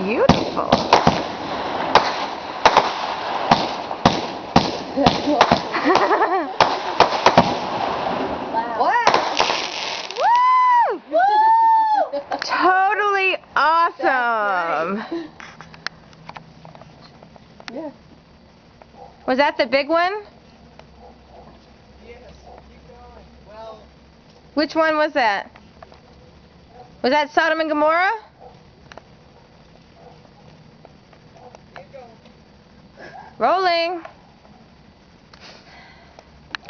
beautiful. Woo! Totally awesome. Yeah. Was that the big one? Yes, keep going. Well, Which one was that? Was that Sodom and Gomorrah? keep going. Rolling.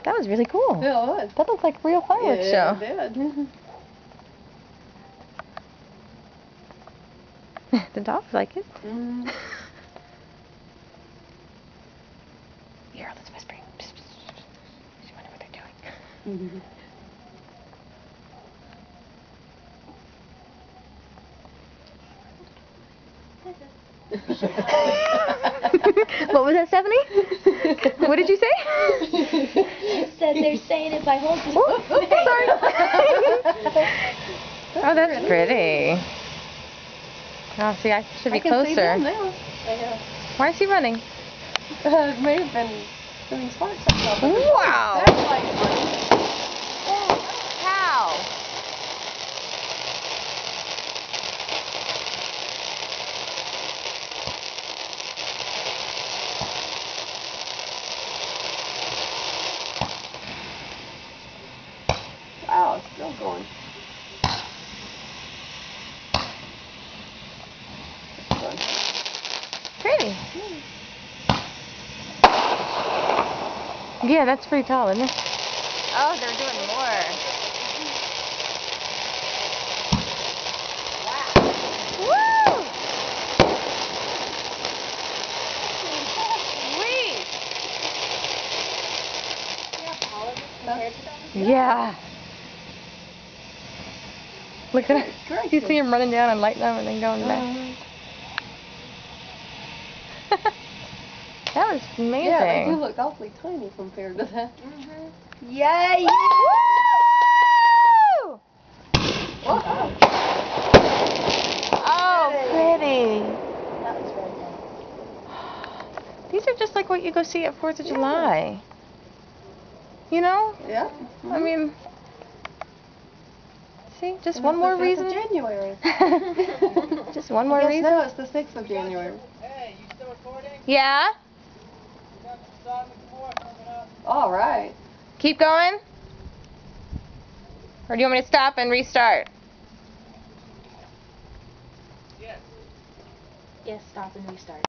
That was really cool. Yeah, it was. That looked like a real fireworks Yeah, show. it did. The dogs like it. Mm. Here, let's whisper. I wonder what they're doing. Mm-hmm. What was that, Stephanie? What did you say? Said they're saying it by holding. Oh, sorry. Oh, that's pretty. Oh, see, I should be I can closer. see them now. Yeah. Why is he running? It may have been doing sparks. Wow. That's like funny. How? Wow, it's still going. Pretty. Yeah, that's pretty tall, isn't it? Oh, they're doing more. Woo! Sweet. Yeah. Look at it. You see him running down and lighting them and then going back. That was amazing. Yeah, they do look awfully tiny compared to that. Yay! Woo! Wow. Oh, pretty. That was really These are just like what you go see at 4th of July. You know? Yeah. I mean, see, just one more reason. January. Just one more reason. No, it's the 6th of January. Hey, you still recording? Yeah? We got some Sodom and Gomorrah coming up. All right. Keep going? Or do you want me to stop and restart? Yes. Yes, stop and restart.